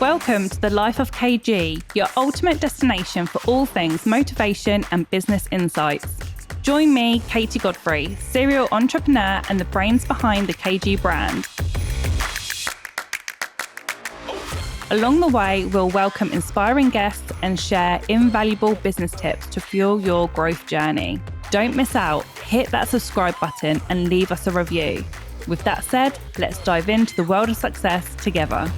Welcome to the Life of KG, your ultimate destination for all things motivation and business insights. Join me, Katie Godfrey, serial entrepreneur and the brains behind the KG brand. Along the way, we'll welcome inspiring guests and share invaluable business tips to fuel your growth journey. Don't miss out. Hit that subscribe button and leave us a review. With that said, let's dive into the world of success together.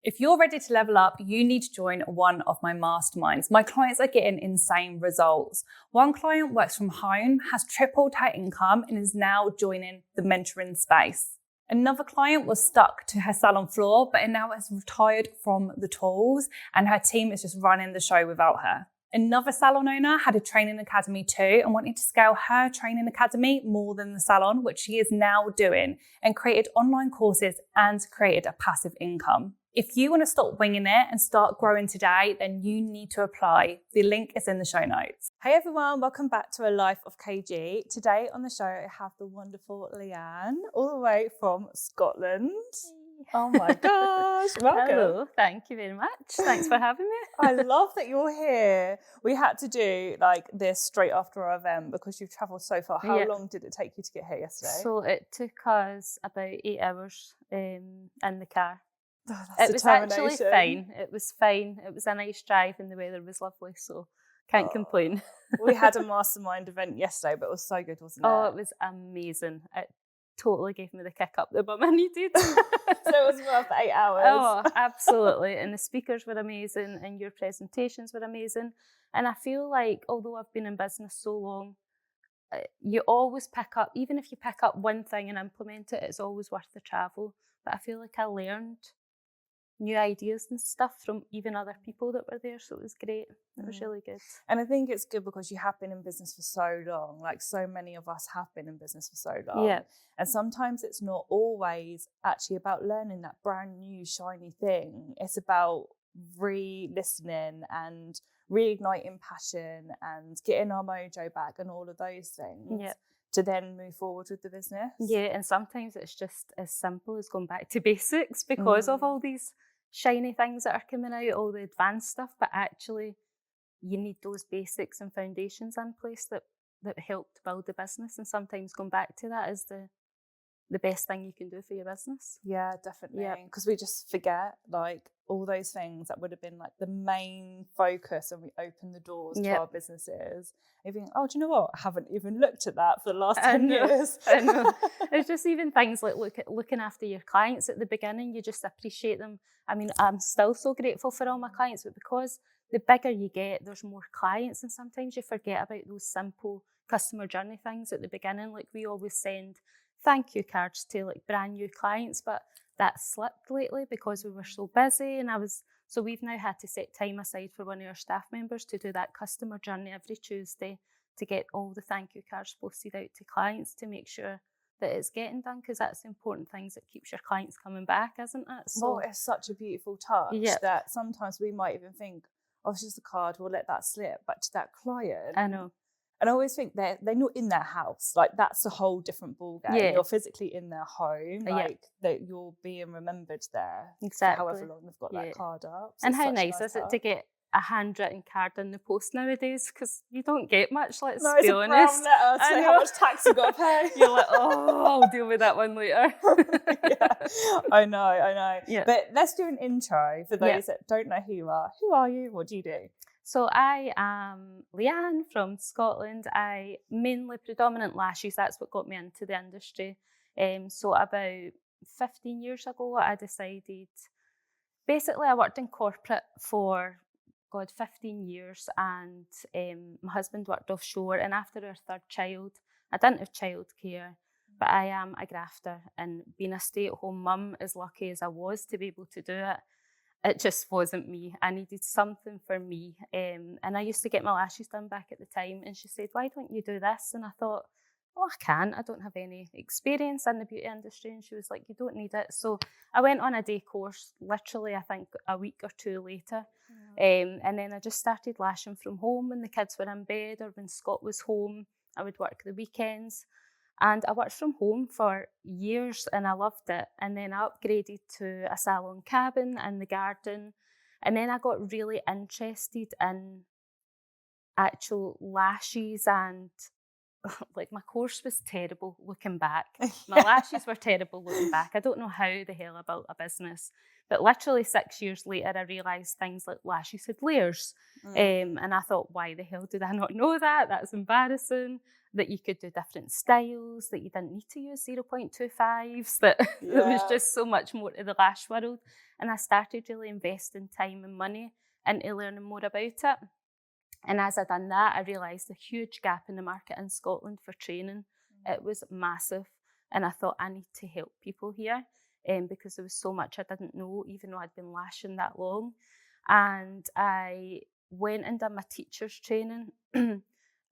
If you're ready to level up, you need to join one of my masterminds. My clients are getting insane results. One client works from home, has tripled her income, and is now joining the mentoring space. Another client was stuck to her salon floor, but now has retired from the tools, and her team is just running the show without her. Another salon owner had a training academy too and wanted to scale her training academy more than the salon, which she is now doing, and created online courses and created a passive income. If you want to stop winging it and start growing today, then you need to apply. The link is in the show notes. Hey everyone, welcome back to A Life of KG. Today on the show, I have the wonderful Leanne, all the way from Scotland. Oh my gosh, welcome. Hello, thank you very much. Thanks for having me. I love that you're here. We had to do like this straight after our event because you've travelled so far. How long did it take you to get here yesterday? So it took us about 8 hours in the car. Oh, it was actually fine. It was fine. It was a nice drive and the weather was lovely, so can't complain. We had a mastermind event yesterday, but it was so good, wasn't it? Oh, it was amazing. It totally gave me the kick up the bum I needed. So it was worth the 8 hours. Oh, absolutely. And the speakers were amazing and your presentations were amazing. And I feel like, although I've been in business so long, you always pick up, even if you pick up one thing and implement it, it's always worth the travel. But I feel like I learned new ideas and stuff from even other people that were there, so it was great. It was really good. And I think it's good because you have been in business for so long, like so many of us have been in business for so long. Yeah. And sometimes it's not always actually about learning that brand new shiny thing. It's about re-listening and reigniting passion and getting our mojo back and all of those things. Yeah. To then move forward with the business. Yeah, and sometimes it's just as simple as going back to basics because of all these shiny things that are coming out, all the advanced stuff, but actually you need those basics and foundations in place that help to build the business, and sometimes going back to that is the best thing you can do for your business. Yeah, definitely. Because we just forget like all those things that would have been like the main focus when we open the doors to our businesses. You think, oh, do you know what? I haven't even looked at that for the last 10 years. I know. It's just even things like looking after your clients at the beginning, you just appreciate them. I mean, I'm still so grateful for all my clients, but because the bigger you get, there's more clients, and sometimes you forget about those simple customer journey things at the beginning. Like we always send thank you cards to like brand new clients, but that slipped lately because we were so busy, and so we've now had to set time aside for one of our staff members to do that customer journey every Tuesday to get all the thank you cards posted out to clients to make sure that it's getting done, because that's the important things that keeps your clients coming back, isn't it? So, well, it's such a beautiful touch that sometimes we might even think, oh, it's just a card, we'll let that slip. But to that client, I know. And I always think they're not in their house. Like that's a whole different ballgame. Yeah. You're physically in their home. Like that you're being remembered there. Exactly. For however long they've got that card up. So and how nice is it to get a handwritten card in the post nowadays? Because you don't get much, let's be honest. No, it's a brown letter to say how much tax you got to pay. You're like, oh, I'll deal with that one later. I know. Yeah. But let's do an intro for those that don't know who you are. Who are you? What do you do? So I am Leanne from Scotland. I predominant lashes. That's what got me into the industry. So about 15 years ago, I decided, basically I worked in corporate for 15 years, and my husband worked offshore, and after our third child, I didn't have childcare, but I am a grafter, and being a stay-at-home mum, as lucky as I was to be able to do it, it just wasn't me. I needed something for me. And I used to get my lashes done back at the time. And she said, why don't you do this? And I thought, well, I can't. I don't have any experience in the beauty industry. And she was like, you don't need it. So I went on a day course, literally, I think a week or two later. And then I just started lashing from home when the kids were in bed or when Scott was home. I would work the weekends. And I worked from home for years and I loved it. And then I upgraded to a salon cabin in the garden. And then I got really interested in actual lashes, and like my course was terrible looking back. My lashes were terrible looking back. I don't know how the hell I built a business. But literally 6 years later, I realised things like lashes had layers. And I thought, why the hell did I not know that? That's embarrassing. That you could do different styles, that you didn't need to use 0.25s, that there was just so much more to the lash world. And I started really investing time and money into learning more about it. And as I done that, I realised a huge gap in the market in Scotland for training. It was massive. And I thought, I need to help people here because there was so much I didn't know, even though I'd been lashing that long. And I went and done my teacher's training.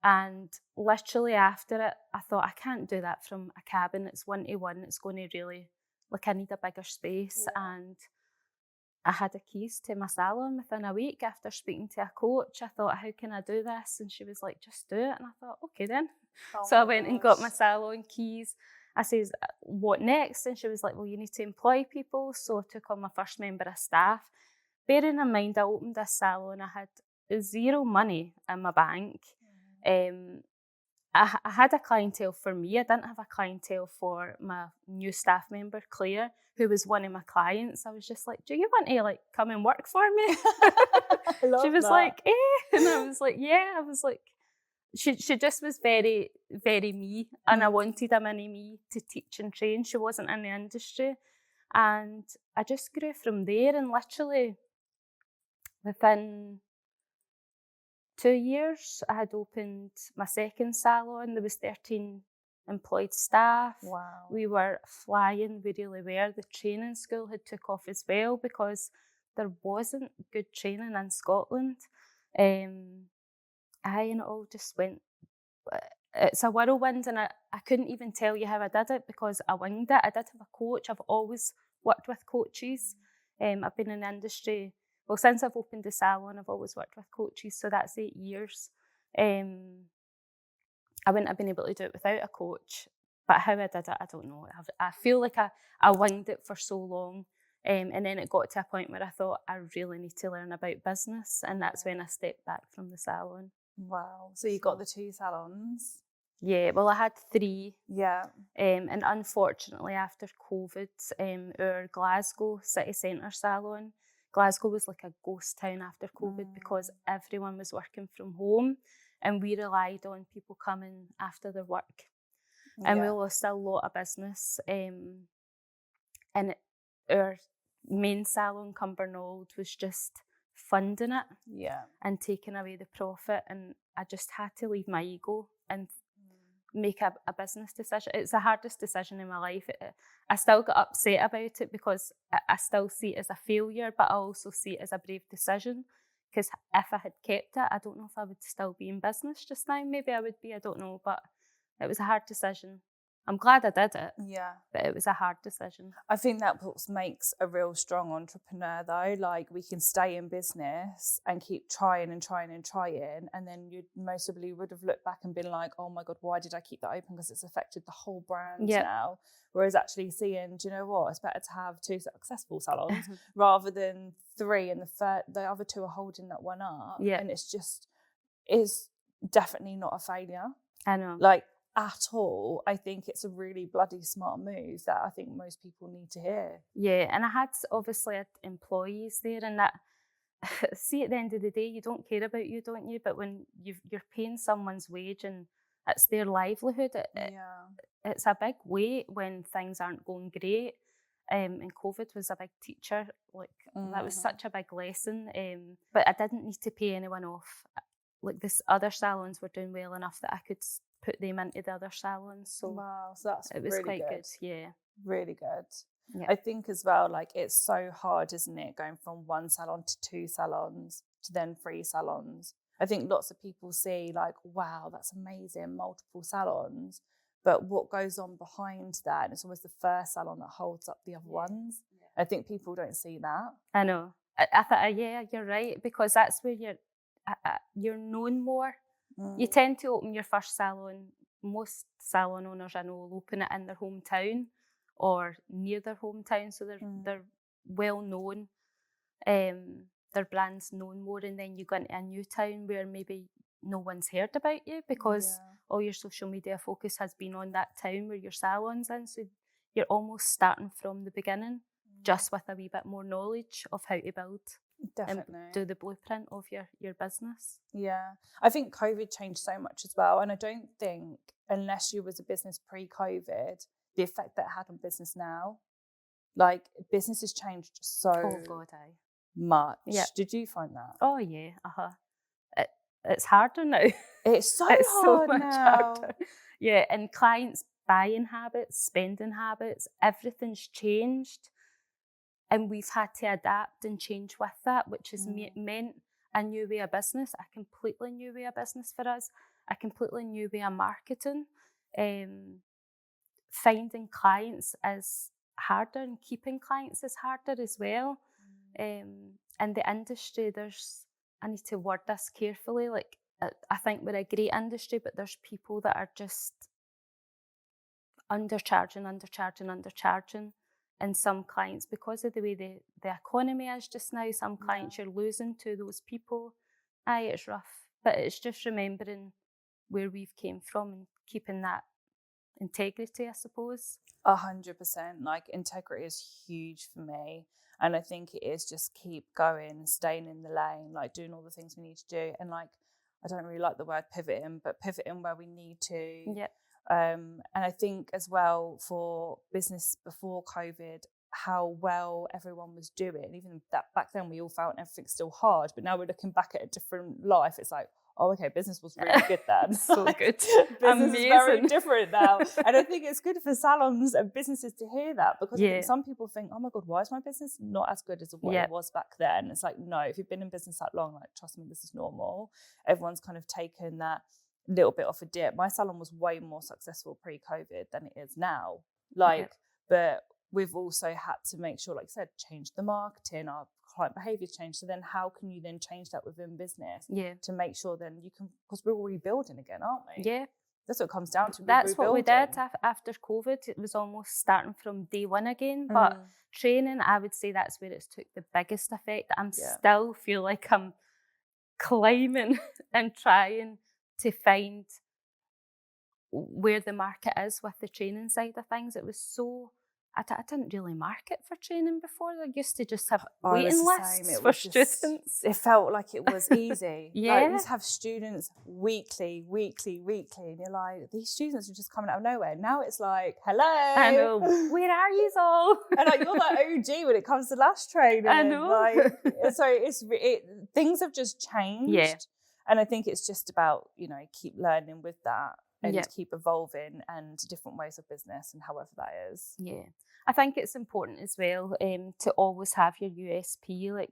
And literally after it, I thought, I can't do that from a cabin. It's 1-to-1. It's going to really, like, I need a bigger space. And I had the keys to my salon within a week after speaking to a coach. I thought, how can I do this? And she was like, just do it. And I thought, okay then. So I went and got my salon keys. I says, what next? And she was like, well, you need to employ people. So I took on my first member of staff. Bearing in mind, I opened this salon, I had zero money in my bank. I had a clientele for me. I didn't have a clientele for my new staff member, Claire, who was one of my clients. I was just like, do you want to like come and work for me? She was like, and I was like, yeah. I was like, she just was very, very me. And I wanted a mini me to teach and train. She wasn't in the industry. And I just grew from there, and literally within 2 years, I had opened my second salon. There was 13 employed staff. Wow. We were flying, we really were. The training school had took off as well because there wasn't good training in Scotland. And it all just went, it's a whirlwind, and I couldn't even tell you how I did it because I winged it. I did have a coach. I've always worked with coaches. I've been in the industry, well, since I've opened the salon, I've always worked with coaches, so that's 8 years. I wouldn't have been able to do it without a coach, but how I did it, I don't know. I feel like I winged it for so long, and then it got to a point where I thought, I really need to learn about business, and that's when I stepped back from the salon. Wow. So you got the 2 salons? Yeah, well, I had 3. Yeah. And unfortunately, after COVID, our Glasgow city centre salon, Glasgow was like a ghost town after COVID because everyone was working from home, and we relied on people coming after their work. And we lost a lot of business. And our main salon, Cumbernauld, was just funding it and taking away the profit. And I just had to leave my ego and make a business decision. It's the hardest decision in my life. I still got upset about it because I still see it as a failure, but I also see it as a brave decision, because if I had kept it, I don't know if I would still be in business just now. Maybe I would be, I don't know, but it was a hard decision. I'm glad I did it. Yeah. But it was a hard decision. I think that what makes a real strong entrepreneur though. Like, we can stay in business and keep trying and trying and trying. And then you most probably would have looked back and been like, oh my God, why did I keep that open? Because it's affected the whole brand now. Whereas actually seeing, do you know what? It's better to have 2 successful salons rather than 3 and the other 2 are holding that one up. Yeah. And it's definitely not a failure. I know. Like, at all. I think it's a really bloody smart move that I think most people need to hear. Yeah, and I had obviously employees there, and that, see, at the end of the day, you don't care about you, don't you? But when you're paying someone's wage and it's their livelihood, it's a big weight when things aren't going great. And COVID was a big teacher. Like, that was such a big lesson. But I didn't need to pay anyone off. Like, this other salons were doing well enough that I could put them into the other salons. So wow, so that's it was really quite good. Yeah, really good. Yeah. I think as well, like, it's so hard, isn't it, going from 1 salon to 2 salons to then 3 salons. I think lots of people see like, wow, that's amazing, multiple salons, but what goes on behind that, and it's always the first salon that holds up the other ones. I think people don't see that. I know. I thought, yeah, you're right, because that's where you're known more. You tend to open your first salon most salon owners I know will open it in their hometown or near their hometown, so they're well known. Their brand's known more, and then you go into a new town where maybe no one's heard about you because all your social media focus has been on that town where your salon's in. So you're almost starting from the beginning, just with a wee bit more knowledge of how to build and do the blueprint of your business. Yeah, I think COVID changed so much as well, and I don't think, unless you was a business pre-COVID, the effect that it had on business now, like business has changed so much. Yep. Did you find that? Oh yeah, it's harder now. It's so it's hard so much now. harder. Yeah, and clients' buying habits, spending habits, everything's changed, and we've had to adapt and change with that, which has meant a new way of business, a completely new way of business for us, a completely new way of marketing. Finding clients is harder, and keeping clients is harder as well. In the industry, I need to word this carefully, like I think we're a great industry, but there's people that are just undercharging, and some clients, because of the way the economy is just now, some clients you're losing to those people. It's rough, but it's just remembering where we've came from and keeping that integrity, I suppose. 100%. Like, integrity is huge for me, and I think it is just keep going, staying in the lane, like doing all the things we need to do, and like, I don't really like the word pivoting, but pivoting where we need to. Yeah. And I think as well for business before COVID, how well everyone was doing, even that back then we all found everything still hard, but now we're looking back at a different life. It's like, oh, okay, business was really good then. So good. Business Amazing. is very different now. And I think it's good for salons and businesses to hear that, because I think some people think, oh my God, why is my business not as good as what it was back then? It's like, no, if you've been in business that long, like, trust me, this is normal. Everyone's kind of taken that little bit off a dip. My salon was way more successful pre-COVID than it is now. But we've also had to make sure, like I said, change the marketing, our client behavior change. So then how can you then change that within business to make sure then you can, because we're rebuilding again, aren't we? Yeah. That's what it comes down to. That's what we did after COVID. It was almost starting from day one again. But training, I would say that's where it's took the biggest effect. I'm still feel like I'm climbing and trying to find where the market is with the training side of things. It was so, I didn't really market for training before. I used to just have waiting lists for students. It felt like it was easy. Like, we used to have students weekly, and you're like, these students are just coming out of nowhere. Now it's like, hello. I know. Where are you all? And like, you're the OG when it comes to lash training. I know. Like, so things have just changed. Yeah. And I think it's just about, keep learning with that and keep evolving, and different ways of business and however that is. Yeah. I think it's important as well to always have your USP. Like,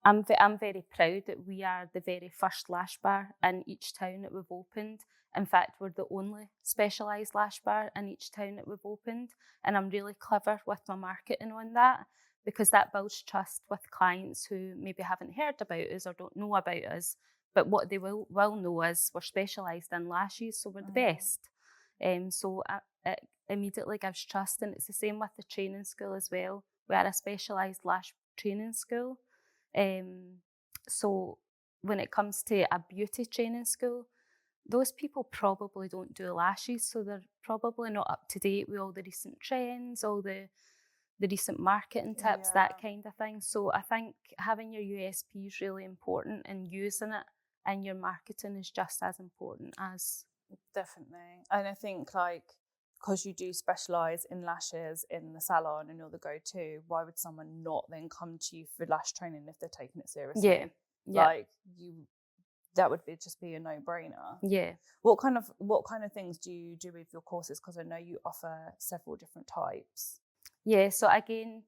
I'm very proud that we are the very first lash bar in each town that we've opened. In fact, we're the only specialised lash bar in each town that we've opened. And I'm really clever with my marketing on that, because that builds trust with clients who maybe haven't heard about us or don't know about us. But what they will know is we're specialised in lashes, so we're the best. So it immediately gives trust, and it's the same with the training school as well. We are a specialised lash training school. So when it comes to a beauty training school, those people probably don't do lashes, so they're probably not up to date with all the recent trends, all the recent marketing tips, that kind of thing. So I think having your USP is really important, and using it in your marketing is just as important as... Definitely. And I think, like, because you do specialise in lashes in the salon and you're the go-to, why would someone not then come to you for lash training if they're taking it seriously? Yeah. Like, that would just be a no-brainer. Yeah. What kind of things do you do with your courses? Because I know you offer several different types. Yeah, so again,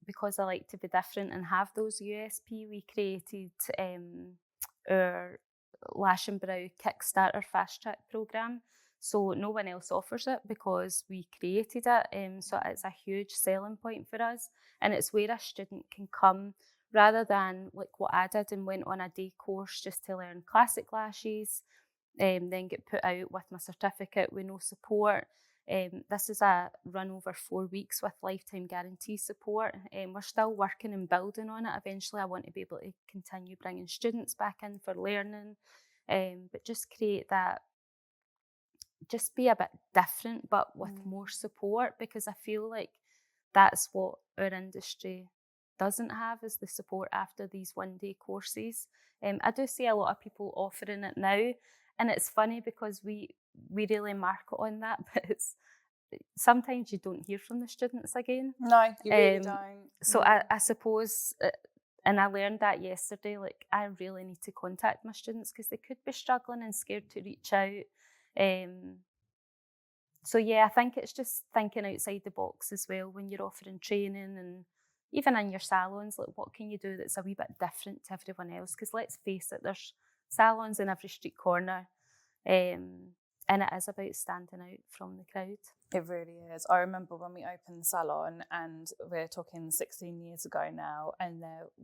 because I like to be different and have those USP, we created our Lash and Brow Kickstarter Fast Track programme. So no one else offers it because we created it. So it's a huge selling point for us. And it's where a student can come, rather than like what I did and went on a day course just to learn classic lashes. then get put out with my certificate with no support. This is a run over 4 weeks with lifetime guarantee support. We're still working and building on it. Eventually, I want to be able to continue bringing students back in for learning, but just create that, just be a bit different, but with more support, because I feel like that's what our industry doesn't have, is the support after these one-day courses. I do see a lot of people offering it now, and it's funny because we really market on that, but it's sometimes you don't hear from the students again. No, you really don't. So I suppose, and I learned that yesterday, like I really need to contact my students because they could be struggling and scared to reach out. So yeah, I think it's just thinking outside the box as well when you're offering training, and even in your salons, like what can you do that's a wee bit different to everyone else? Because let's face it, there's salons in every street corner, and it is about standing out from the crowd. It really is. I remember when we opened the salon, and we're talking 16 years ago now, and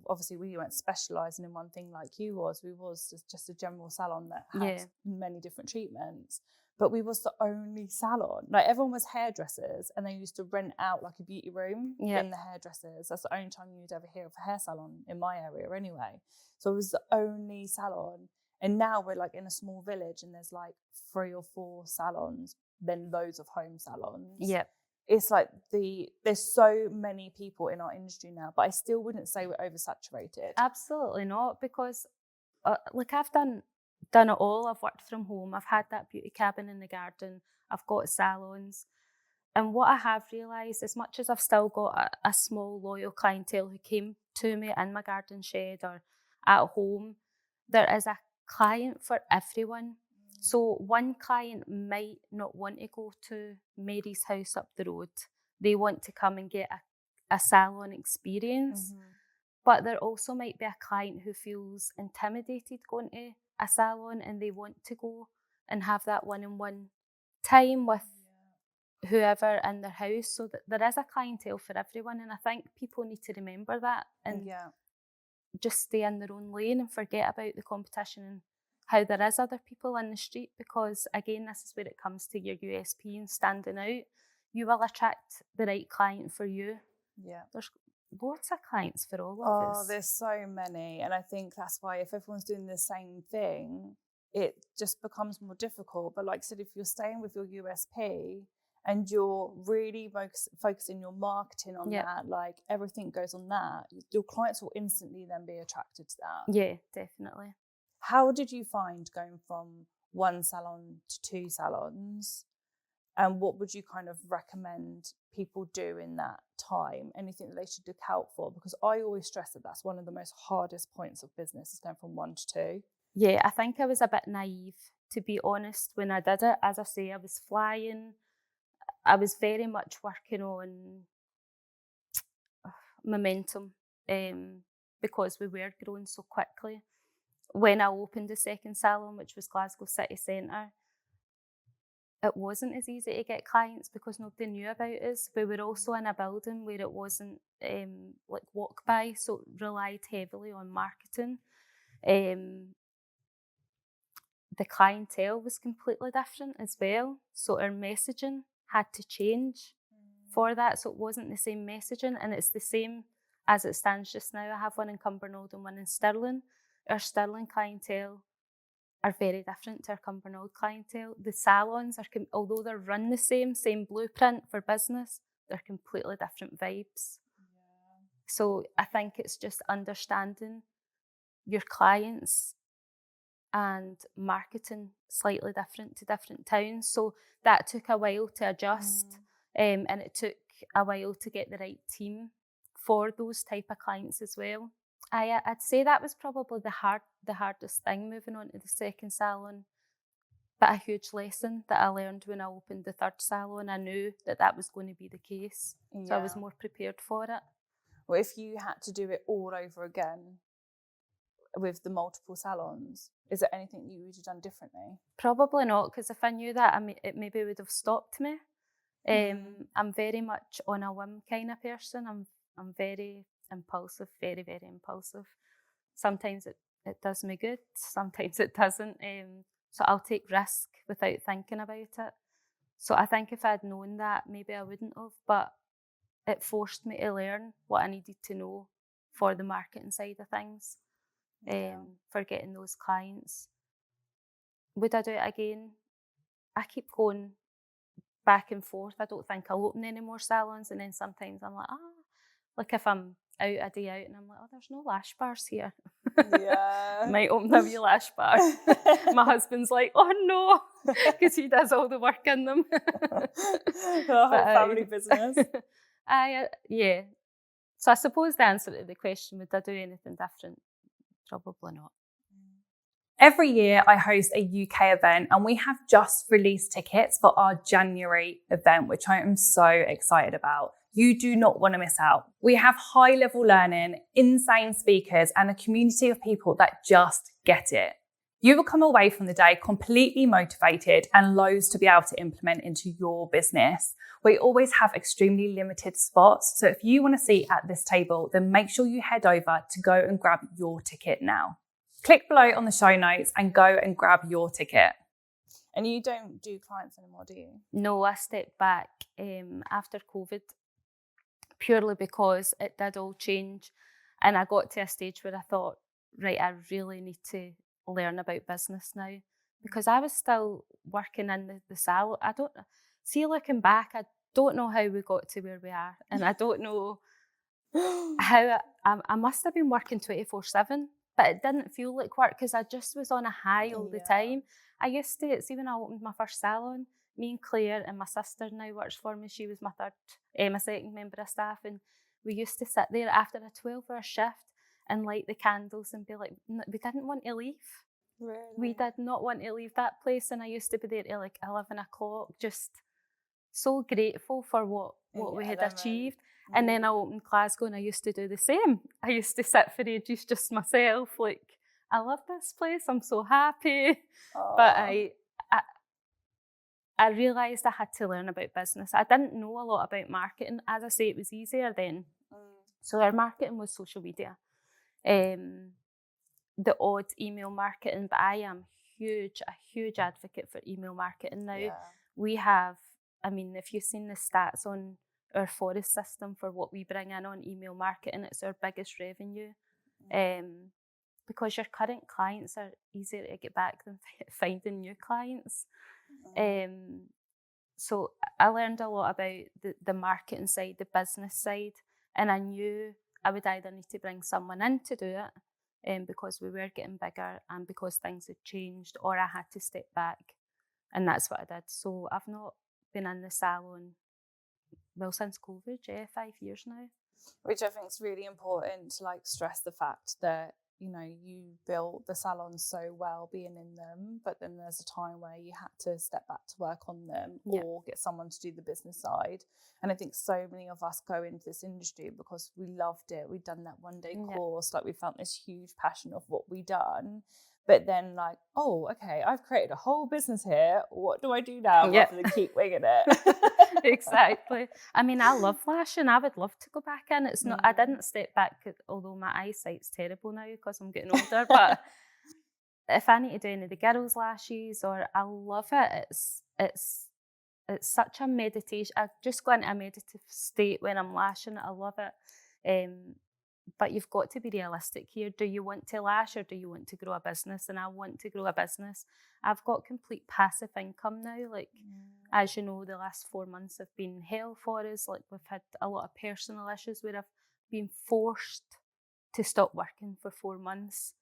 obviously we weren't specialising in one thing like you was. We was just a general salon that had many different treatments. But we was the only salon. Like everyone was hairdressers, and they used to rent out like a beauty room in the hairdressers. That's the only time you'd ever hear of a hair salon in my area anyway. So it was the only salon. And now we're like in a small village, and there's like 3 or 4 salons, then loads of home salons. Yeah. It's like there's so many people in our industry now, but I still wouldn't say we're oversaturated. Absolutely not, because like I've done it all. I've worked from home. I've had that beauty cabin in the garden. I've got salons. And what I have realised, as much as I've still got a small loyal clientele who came to me in my garden shed or at home, there is a client for everyone. So one client might not want to go to Mary's house up the road. They want to come and get a salon experience. But there also might be a client who feels intimidated going to a salon, and they want to go and have that one-on-one time with whoever in their house. So that there is a clientele for everyone, and I think people need to remember that and just stay in their own lane and forget about the competition and how there is other people in the street, because again, this is where it comes to your USP and standing out. You will attract the right client for you. There's lots of clients for all of us. Oh, there's so many. And I think that's why if everyone's doing the same thing, it just becomes more difficult. But like I said, if you're staying with your USP and you're really focusing your marketing on that, like everything goes on that, your clients will instantly then be attracted to that. Yeah, definitely. How did you find going from 1 salon to 2 salons? And what would you kind of recommend people do in that time? Anything that they should look out for? Because I always stress that that's one of the most hardest points of business, is going from 1 to 2. Yeah, I think I was a bit naive, to be honest, when I did it. As I say, I was flying. I was very much working on momentum because we were growing so quickly. When I opened the second salon, which was Glasgow city centre, it wasn't as easy to get clients because nobody knew about us. We were also in a building where it wasn't like walk by, so it relied heavily on marketing. The clientele was completely different as well, so our messaging had to change for that. So it wasn't the same messaging, and it's the same as it stands just now. I have one in Cumbernauld and one in Stirling. Our Stirling clientele are very different to our Cumbernauld clientele. The salons are, although they're run the same blueprint for business, they're completely different vibes. So I think it's just understanding your clients and marketing slightly different to different towns. So that took a while to adjust, and it took a while to get the right team for those type of clients as well. I'd say that was probably the hardest thing, moving on to the second salon, but a huge lesson that I learned when I opened the third salon. I knew that was going to be the case, so I was more prepared for it. Well, if you had to do it all over again with the multiple salons, is there anything you would have done differently? Probably not, because if I knew that, it maybe would have stopped me. I'm very much on a whim kind of person. I'm very impulsive, very, very impulsive. Sometimes it does me good, sometimes it doesn't. So I'll take risk without thinking about it. So I think if I'd known that, maybe I wouldn't have, but it forced me to learn what I needed to know for the marketing side of things, for getting those clients. Would I do it again? I keep going back and forth. I don't think I'll open any more salons, and then sometimes I'm like if I'm out a day out and I'm like, oh, there's no lash bars here. Yeah. Might open a wee lash bar. My husband's like, oh no, because he does all the work in them. The whole family business. Yeah. So I suppose the answer to the question, would I do anything different? Probably not. Every year I host a UK event, and we have just released tickets for our January event, which I am so excited about. You do not want to miss out. We have high-level learning, insane speakers, and a community of people that just get it. You will come away from the day completely motivated and loads to be able to implement into your business. We always have extremely limited spots, so if you want a seat at this table, then make sure you head over to go and grab your ticket now. Click below on the show notes and go and grab your ticket. And you don't do clients anymore, do you? No, I stepped back after COVID, purely because it did all change. And I got to a stage where I thought, right, I really need to learn about business now. Because I was still working in the salon. Looking back, I don't know how we got to where we are. And I don't know how I must have been working 24/7. But it didn't feel like work because I just was on a high all the time. I used to, see when I opened my first salon, me and Claire and my sister now works for me. She was my second member of staff. And we used to sit there after a 12-hour shift and light the candles and be like, we didn't want to leave. Really? We did not want to leave that place. And I used to be there till like 11 o'clock, just so grateful for what we had achieved. And then I opened Glasgow and I used to do the same. I used to sit for ages just myself, like, I love this place, I'm so happy. Aww. But I realised I had to learn about business. I didn't know a lot about marketing. As I say, it was easier then. So our marketing was social media. The odd email marketing, but I am a huge advocate for email marketing now. Yeah. We have, if you've seen the stats on our forest system for what we bring in on email marketing, it's our biggest revenue. Because your current clients are easier to get back than finding new clients. So I learned a lot about the marketing side, the business side, and I knew I would either need to bring someone in to do it, because we were getting bigger and because things had changed, or I had to step back, and that's what I did. So I've not been in the salon since COVID, 5 years now. Which I think is really important to stress the fact that, you built the salons so well being in them, but then there's a time where you had to step back to work on them or get someone to do the business side. And I think so many of us go into this industry because we loved it. We'd done that one-day course, we felt this huge passion of what we'd done. But then oh, okay, I've created a whole business here. What do I do now rather than keep winging it? Exactly. I love lashing. I would love to go back in. It's not. I didn't step back, although my eyesight's terrible now because I'm getting older. But if I need to do any of the girls' lashes, I love it. It's such a meditation. I just go into a meditative state when I'm lashing. I love it. But you've got to be realistic here. Do you want to lash or do you want to grow a business? And I want to grow a business. I've got complete passive income now. As you know, the last 4 months have been hell for us. We've had a lot of personal issues where I've been forced to stop working for 4 months.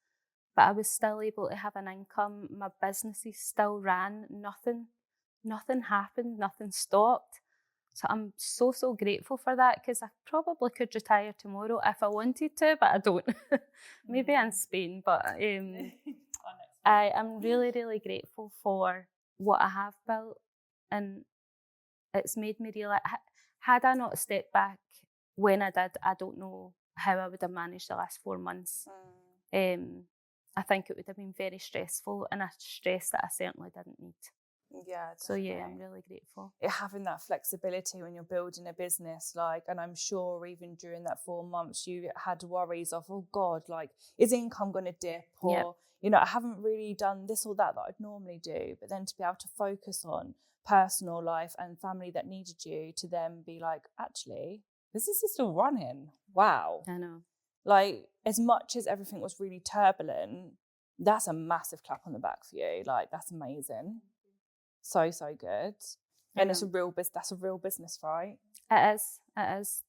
But I was still able to have an income. My businesses still ran. Nothing happened. Nothing stopped. So I'm so grateful for that, because I probably could retire tomorrow if I wanted to, but I don't. Maybe in Spain, but I am really, really grateful for what I have built, and it's made me realize, had I not stepped back when I did, I don't know how I would have managed the last 4 months. I think it would have been very stressful, and a stress that I certainly didn't need. Yeah, definitely. So yeah, I'm really grateful. Having that flexibility when you're building a business, like, and I'm sure even during that 4 months you had worries of, oh God, like, is income going to dip, or you know, I haven't really done this or that I'd normally do. But then to be able to focus on personal life and family that needed you, to then be like, actually, business is still running. Wow. I know. Like, as much as everything was really turbulent, that's a massive clap on the back for you. Like, that's amazing. So good. And it's that's a real business, right? It is.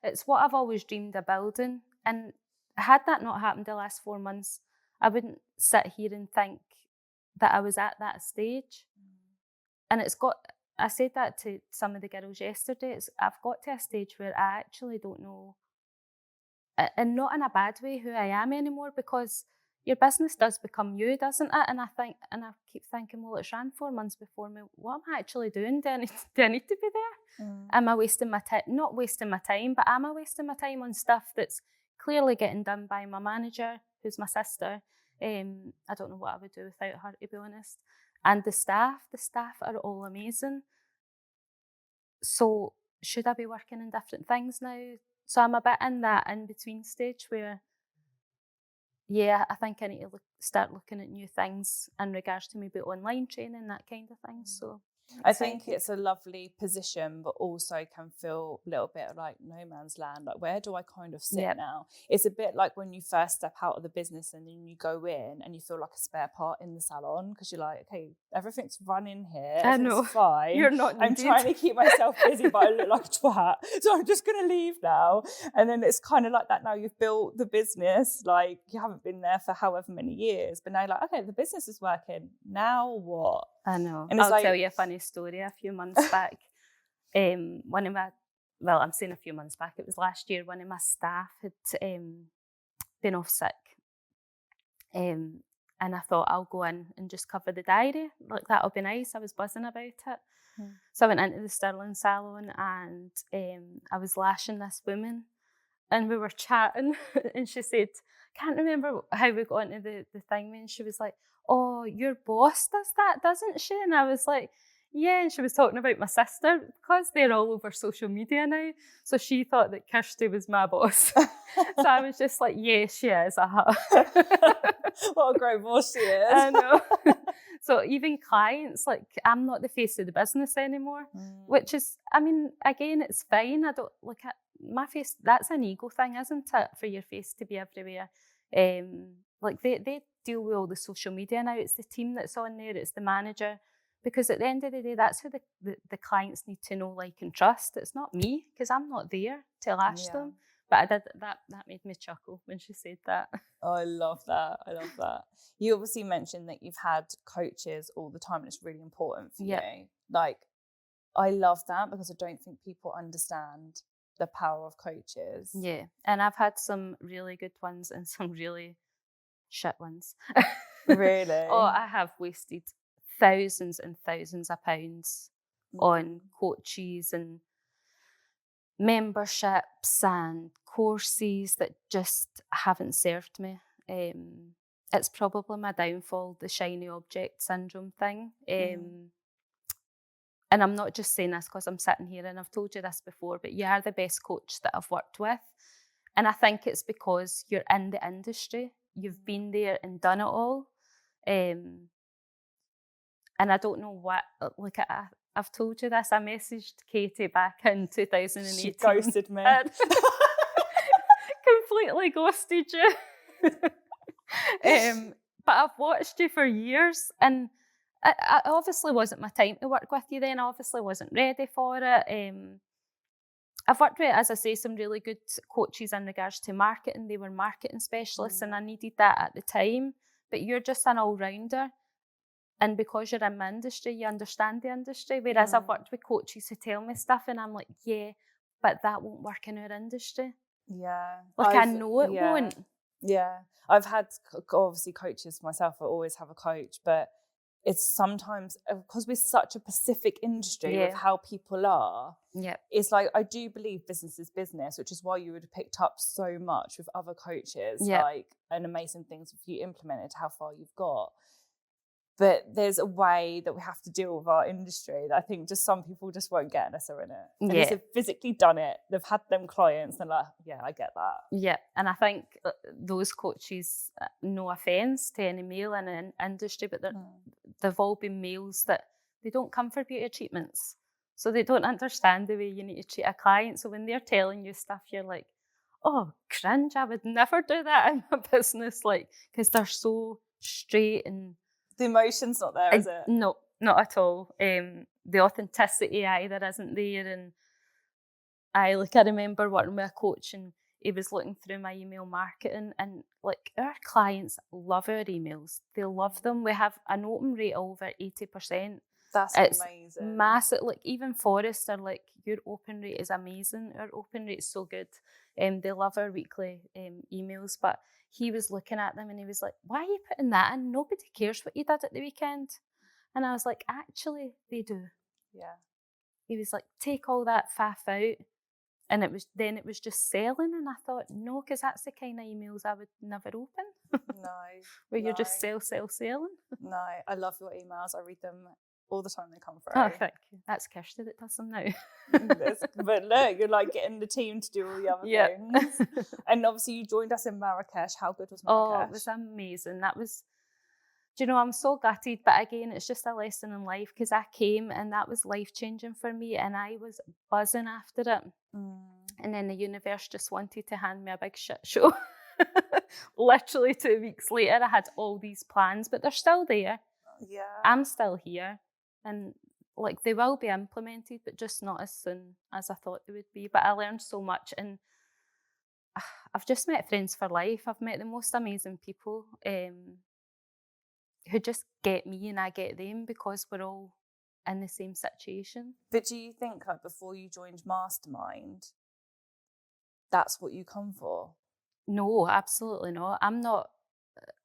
It's what I've always dreamed of building. And had that not happened the last 4 months, I wouldn't sit here and think that I was at that stage. And I said that to some of the girls yesterday, I've got to a stage where I actually don't know, and not in a bad way, who I am anymore, because your business does become you, doesn't it? And I keep thinking, well, it's ran 4 months before me. What am I actually doing? Do I need to be there? Am I wasting my time? Not wasting my time, but am I wasting my time on stuff that's clearly getting done by my manager, who's my sister? I don't know what I would do without her, to be honest. And the staff are all amazing. So should I be working in different things now? So I'm a bit in that in-between stage where, yeah, I think I need to start looking at new things in regards to maybe online training, that kind of thing. So I think it's a lovely position, but also can feel a little bit like no man's land. Like, where do I kind of sit now? It's a bit like when you first step out of the business and then you go in and you feel like a spare part in the salon, because you're like, okay, everything's running here. I know. Fine. You're not needed. I'm trying to keep myself busy, but I look like a twat. So I'm just going to leave now. And then it's kind of like that now. You've built the business. Like, you haven't been there for however many years, but now you're like, okay, the business is working. Now what? I know. And I'll tell you a funny story. A few months back, I'm saying a few months back, it was last year, one of my staff had been off sick. And I thought, I'll go in and just cover the diary. Like, that'll be nice. I was buzzing about it. So I went into the Stirling salon and I was lashing this woman. And we were chatting and she said, can't remember how we got into the thing, and she was like, oh, your boss does that, doesn't she? And I was like, yeah. And she was talking about my sister, because they're all over social media now. So she thought that Kirsty was my boss. So I was just like, yeah, she is. What a great boss she is. I know. So even clients, like, I'm not the face of the business anymore, which is, I mean, again, it's fine. I don't look at my face. That's an ego thing, isn't it? For your face to be everywhere. Like, they deal with all the social media now. It's the team that's on there. It's the manager. Because at the end of the day, that's who the clients need to know, like, and trust. It's not me, because I'm not there to lash them. But I did that made me chuckle when she said that. Oh, I love that. You obviously mentioned that you've had coaches all the time, and it's really important for you. Like, I love that, because I don't think people understand the power of coaches. Yeah, and I've had some really good ones and some really shit ones. Really? Oh, I have wasted thousands and thousands of pounds on coaches and memberships and courses that just haven't served me. It's probably my downfall, the shiny object syndrome thing. And I'm not just saying this because I'm sitting here, and I've told you this before, but you are the best coach that I've worked with. And I think it's because you're in the industry. You've been there and done it all. And I don't know what, like, I've told you this. I messaged Katie back in 2018. She ghosted me. Completely ghosted you. But I've watched you for years, and I obviously wasn't my time to work with you then. I obviously wasn't ready for it. I've worked with, as I say, some really good coaches in regards to marketing. They were marketing specialists, and I needed that at the time. But you're just an all-rounder. And because you're in my industry, you understand the industry. Whereas I've worked with coaches who tell me stuff, and I'm like, yeah, but that won't work in our industry. Yeah. Like, I know it won't. Yeah. I've had, obviously, coaches myself. I always have a coach, but it's sometimes, because we're such a specific industry with how people are, it's like, I do believe business is business, which is why you would have picked up so much with other coaches, like, and amazing things if you implemented how far you've got. But there's a way that we have to deal with our industry that I think just some people just won't get unless they're in it. Unless they've physically done it, they've had them clients, and like, yeah, I get that. Yeah, and I think those coaches, no offence to any male in an industry, but they've all been males that they don't come for beauty treatments. So they don't understand the way you need to treat a client. So when they're telling you stuff, you're like, oh, cringe, I would never do that in my business, like, because they're so straight and... The emotion's not there, is it? No, not at all. The authenticity either isn't there. And I remember working with a coach, and he was looking through my email marketing, and like, our clients love our emails. They love them. We have an open rate of over 80%. It's amazing. Massive. Like, even Forrest are like, your open rate is amazing. Our open rate is so good. They love our weekly emails. But he was looking at them and he was like, why are you putting that in? Nobody cares what you did at the weekend. And I was like, actually, they do. Yeah. He was like, take all that faff out. And it was just selling. And I thought, no, because that's the kind of emails I would never open. No. Where you're just selling. No, I love your emails. I read them all the time they come through. Oh, thank you. That's Kirsty that does them now. But look, you're like getting the team to do all the other things. And obviously you joined us in Marrakesh. How good was Marrakesh? Oh, it was amazing. That was, do you know, I'm so gutted, but again, it's just a lesson in life, because I came and that was life-changing for me, and I was buzzing after it. And then the universe just wanted to hand me a big shit show. Literally 2 weeks later, I had all these plans, but they're still there. Yeah. I'm still here. And like, they will be implemented, but just not as soon as I thought they would be. But I learned so much, and I've just met friends for life. I've met the most amazing people who just get me and I get them, because we're all in the same situation. But do you think, like, before you joined Mastermind, that's what you come for? No, absolutely not. I'm not.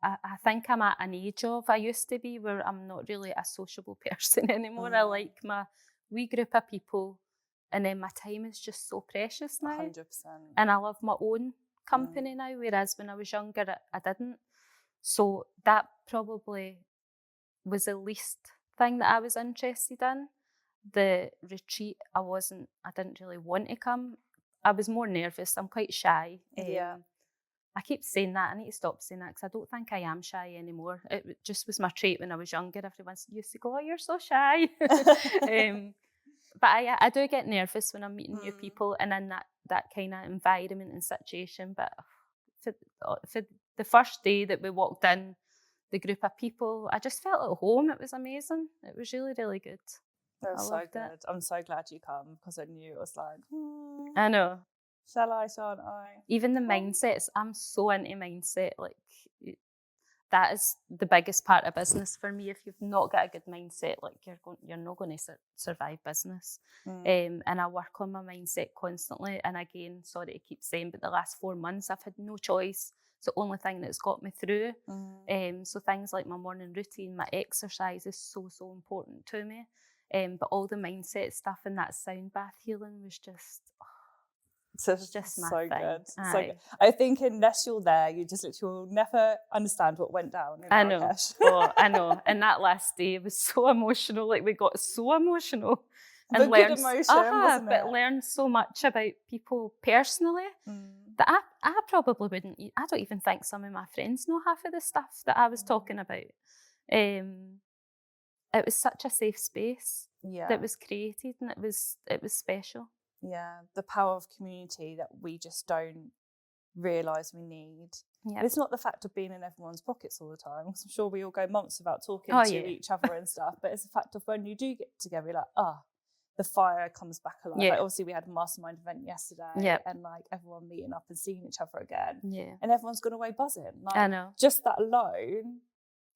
I think I'm at an age I used to be, where I'm not really a sociable person anymore. I like my wee group of people, and then my time is just so precious now. 100%. And I love my own company now, whereas when I was younger, I didn't. So that probably was the least thing that I was interested in. The retreat, I didn't really want to come. I was more nervous. I'm quite shy. I keep saying that. I need to stop saying that, because I don't think I am shy anymore. It just was my trait when I was younger. Everyone used to go, oh, you're so shy. But I do get nervous when I'm meeting new people and in that kind of environment and situation. But for the first day that we walked in, the group of people, I just felt at home. It was amazing. It was really, really good. That was so good. I'm so glad you come, because I knew it was like, I know. Shall I, shan't I? Even the mindsets, I'm so into mindset. Like, that is the biggest part of business for me. If you've not got a good mindset, like, you're not going to survive business. And I work on my mindset constantly. And again, sorry to keep saying, but the last 4 months, I've had no choice. It's the only thing that's got me through. So things like my morning routine, my exercise is so, so important to me. But all the mindset stuff and that sound bath healing was just... it's just my thing. Good. So good. I think unless you're there, you just literally will never understand what went down in Marrakesh. I know. And that last day was so emotional. Like, we got so emotional. And learned, good emotion, wasn't it? But learned so much about people personally that I probably wouldn't. I don't even think some of my friends know half of the stuff that I was talking about. It was such a safe space that was created, and it was special. Yeah, the power of community that we just don't realise we need. Yep. It's not the fact of being in everyone's pockets all the time, because I'm sure we all go months without talking to each other and stuff, but it's the fact of when you do get together, you're like, the fire comes back alive. Like, obviously we had a mastermind event yesterday, and like everyone meeting up and seeing each other again, and everyone's gone away buzzing. Like, I know. Just that alone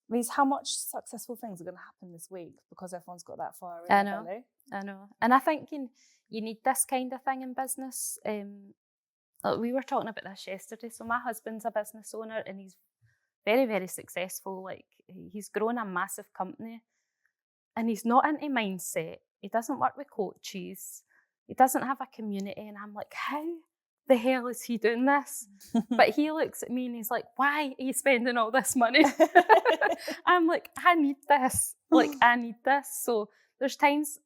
means how much successful things are going to happen this week, because everyone's got that fire in their belly. I know. And I think you need this kind of thing in business. We were talking about this yesterday. So my husband's a business owner, and he's very, very successful. Like, he's grown a massive company, and he's not into mindset. He doesn't work with coaches. He doesn't have a community. And I'm like, how the hell is he doing this? But he looks at me and he's like, why are you spending all this money? I'm like, I need this. Like, I need this. So there's times,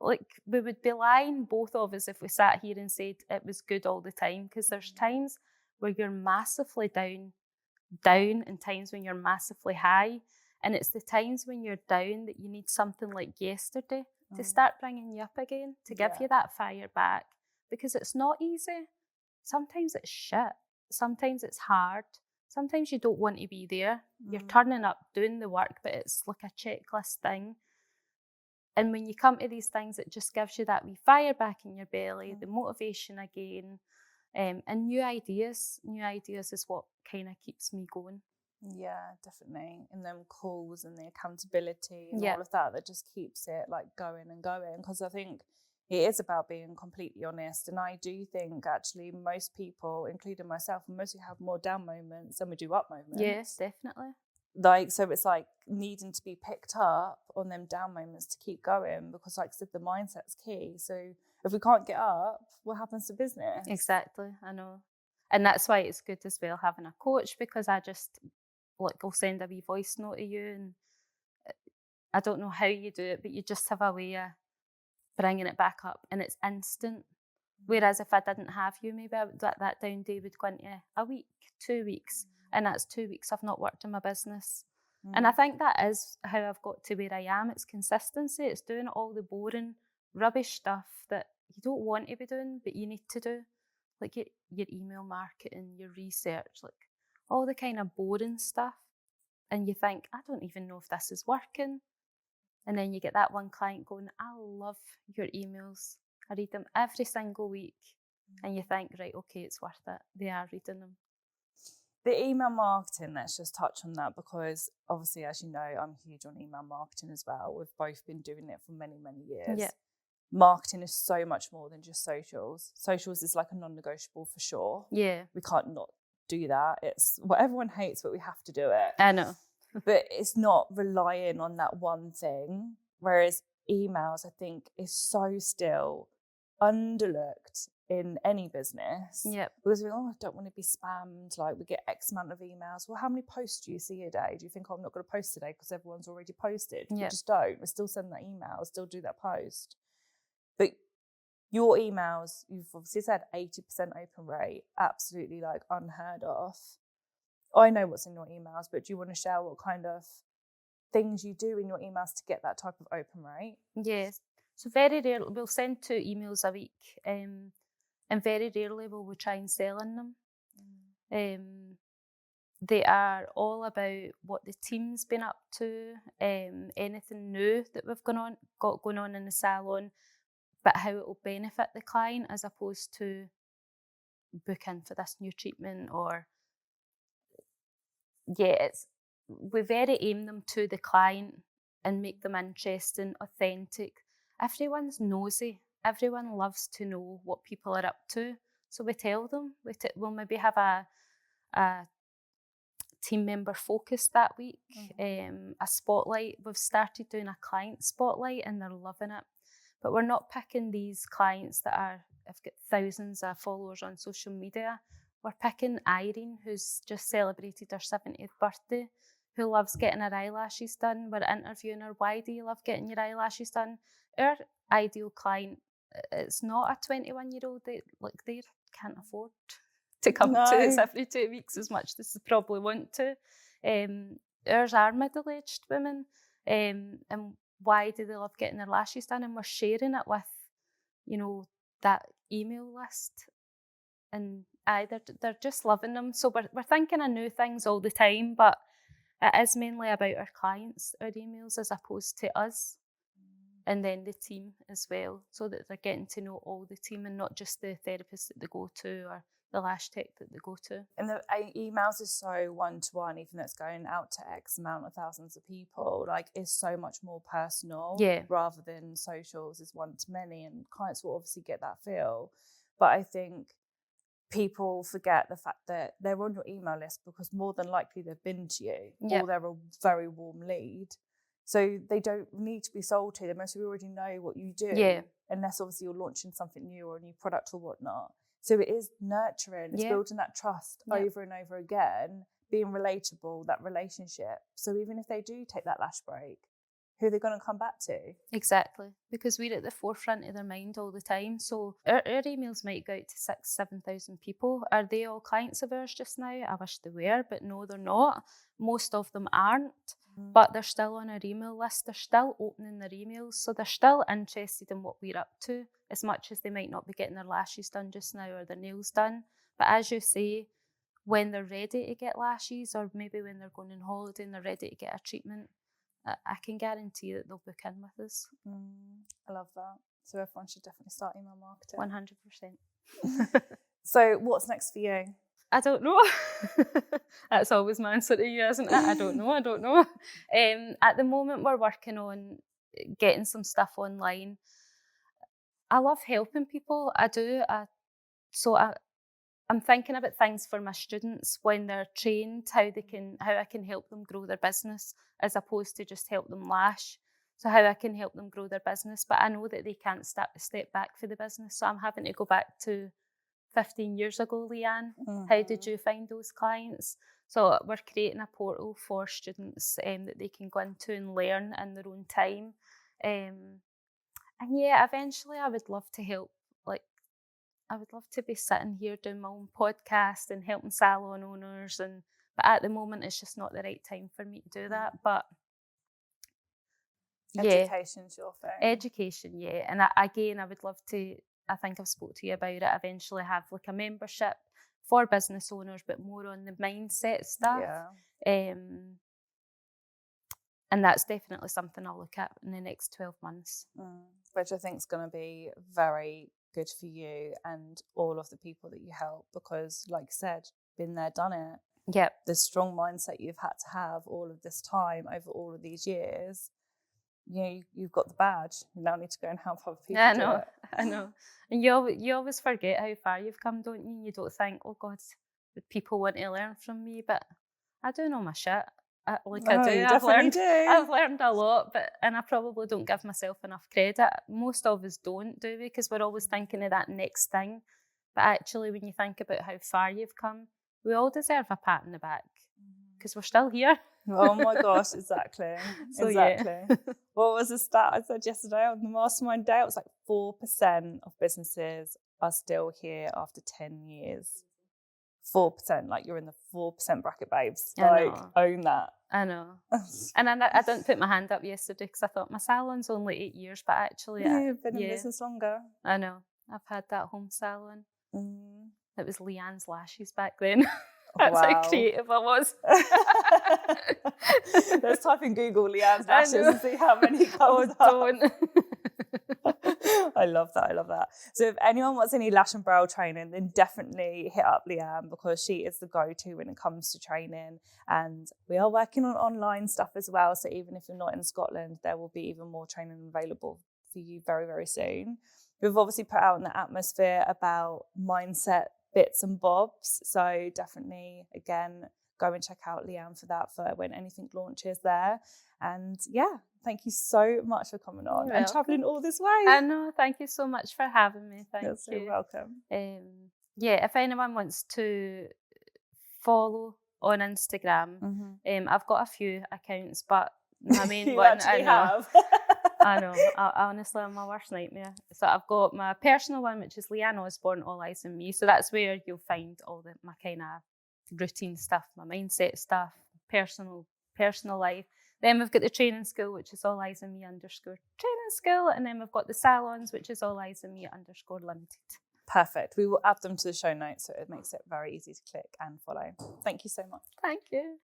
like, we would be lying, both of us, if we sat here and said it was good all the time. Because there's times where you're massively down, and times when you're massively high. And it's the times when you're down that you need something like yesterday to start bringing you up again, to give you that fire back. Because it's not easy. Sometimes it's shit. Sometimes it's hard. Sometimes you don't want to be there. You're turning up, doing the work, but it's like a checklist thing. And when you come to these things, it just gives you that wee fire back in your belly, the motivation again, and new ideas. New ideas is what kind of keeps me going. Yeah, definitely. And them calls and the accountability and all of that just keeps it like going and going. Because I think it is about being completely honest. And I do think actually most people, including myself, mostly have more down moments than we do up moments. Yes, definitely. Like, so it's like needing to be picked up on them down moments to keep going, because like I said, the mindset's key. So if we can't get up, what happens to business? Exactly, I know. And that's why it's good as well having a coach, because I just, like, I'll send a wee voice note to you, and I don't know how you do it, but you just have a way of bringing it back up, and it's instant. Whereas if I didn't have you, maybe that down day would go into a week, 2 weeks, and that's 2 weeks I've not worked in my business. And I think that is how I've got to where I am. It's consistency. It's doing all the boring, rubbish stuff that you don't want to be doing, but you need to do. Like your email marketing, your research, like all the kind of boring stuff. And you think, I don't even know if this is working. And then you get that one client going, I love your emails. I read them every single week. And you think, right, okay, it's worth it. They are reading them. The email marketing, let's just touch on that, because obviously, as you know, I'm huge on email marketing as well. We've both been doing it for many, many years. Yeah. Marketing is so much more than just socials. Socials is like a non-negotiable for sure. Yeah. We can't not do that. It's what everyone hates, but we have to do it. I know. But it's not relying on that one thing. Whereas emails, I think, is so still underlooked in any business. Yeah. Because we I don't want to be spammed. Like, we get X amount of emails. Well, how many posts do you see a day? Do you think, I'm not going to post today because everyone's already posted? We just don't. We still send that email, still do that post. But your emails, you've obviously said 80% open rate, absolutely like unheard of. I know what's in your emails, but do you want to share what kind of things you do in your emails to get that type of open rate? Yes. So very rarely, we'll send 2 emails a week, and very rarely will we try and sell in them. They are all about what the team's been up to, anything new that we've got going on in the salon, but how it will benefit the client, as opposed to book in for this new treatment or we very aim them to the client and make them interesting, authentic. Everyone's nosy. Everyone loves to know what people are up to. So we tell them. We'll maybe have a team member focus that week, a spotlight. We've started doing a client spotlight and they're loving it. But we're not picking these clients that have got thousands of followers on social media. We're picking Irene, who's just celebrated her 70th birthday, who loves getting her eyelashes done. We're interviewing her, why do you love getting your eyelashes done? Our ideal client, it's not a 21-year-old. They can't afford to come to us every 2 weeks as much as they probably want to. Ours are middle-aged women. And why do they love getting their lashes done? And we're sharing it with, that email list. And they're just loving them. So we're thinking of new things all the time, but it is mainly about our clients, our emails, as opposed to us. And then the team as well, so that they're getting to know all the team and not just the therapist that they go to or the lash tech that they go to. And the emails is so one-to-one, even though it's going out to X amount of thousands of people, like, it's so much more personal rather than socials is one-to-many, and clients will obviously get that feel. But I think people forget the fact that they're on your email list because more than likely they've been to you or they're a very warm lead. So they don't need to be sold to. They mostly already know what you do, unless obviously you're launching something new or a new product or whatnot. So it is nurturing. It's Yeah. building that trust Yeah. over and over again, being relatable, that relationship. So even if they do take that lash break, who are they going to come back to? Exactly, because we're at the forefront of their mind all the time. So our emails might go out to 6,000-7,000 people. Are they all clients of ours just now? I wish they were, but no, they're not. Most of them aren't, but they're still on our email list. They're still opening their emails, so they're still interested in what we're up to, as much as they might not be getting their lashes done just now or their nails done. But as you say, when they're ready to get lashes, or maybe when they're going on holiday and they're ready to get a treatment, I can guarantee that they'll book in with us. I love that. So everyone should definitely start email marketing. 100%. So what's next for you? I don't know. That's always my answer to you, isn't it? I don't know. At the moment, we're working on getting some stuff online. I love helping people. I do. I'm thinking about things for my students when they're trained, how I can help them grow their business, as opposed to just help them lash. So how I can help them grow their business, but I know that they can't step back for the business. So I'm having to go back to 15 years ago, Leanne. How did you find those clients? So we're creating a portal for students that they can go into and learn in their own time. And yeah, eventually I would love to help. I would love to be sitting here doing my own podcast and helping salon owners, but at the moment it's just not the right time for me to do that. But Education's your thing. Education, yeah. And I would love to, I think I've spoke to you about it, eventually have like a membership for business owners, but more on the mindset stuff. Yeah. And that's definitely something I'll look at in the next 12 months. Which I think is going to be very good for you and all of the people that you help, because like you said, been there, done it. Yep. The strong mindset you've had to have all of this time over all of these years, you've got the badge. You now need to go and help other people. I know. And you always forget how far you've come, don't you? You don't think, oh God, would people want to learn from me? But I do know my shit. I do. I've learned a lot, and I probably don't give myself enough credit. Most of us don't, do we? Because we're always thinking of that next thing. But actually, when you think about how far you've come, we all deserve a pat on the back, because we're still here. Oh my gosh, exactly. So, exactly. Yeah. What was the stat I said yesterday on the Mastermind day? It was like 4% of businesses are still here after 10 years. 4%, like you're in the 4% bracket, babes. Like, own that. I know. And I didn't put my hand up yesterday because I thought my salon's only 8 years, but actually, you've been in business longer. I know. I've had that home salon. It was Leanne's Lashes back then. That's how creative I was. Let's type in Google Leanne's Lashes and see how many comes up. Don't. I love that. So if anyone wants any lash and brow training, then definitely hit up Leanne, because she is the go-to when it comes to training. And we are working on online stuff as well. So even if you're not in Scotland, there will be even more training available for you very, very soon. We've obviously put out in the atmosphere about mindset bits and bobs. So definitely, again, go and check out Leanne for that, for when anything launches there. And yeah, thank you so much for coming on and travelling all this way. I know. Thank you so much for having me. Thank you. You're welcome. Yeah, if anyone wants to follow on Instagram, I've got a few accounts, but my main one, I know. I know. Honestly, I'm my worst nightmare. So I've got my personal one, which is Leanne Osborne, All Eyes on Me. So that's where you'll find all my kind of routine stuff, my mindset stuff, personal life. Then we've got the training school, which is All Eyes on Me _training school. And then we've got the salons, which is All Eyes on Me _limited. Perfect. We will add them to the show notes, so it makes it very easy to click and follow. Thank you so much. Thank you.